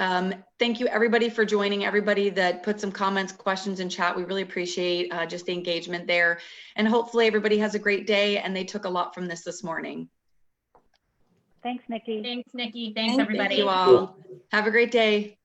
Thank you everybody for joining, everybody that put some comments, questions in chat. We really appreciate just the engagement there. And hopefully everybody has a great day and they took a lot from this morning. Thanks, Nikki. Thanks, Nikki. Thanks, Thank everybody. Thank you all. Have a great day.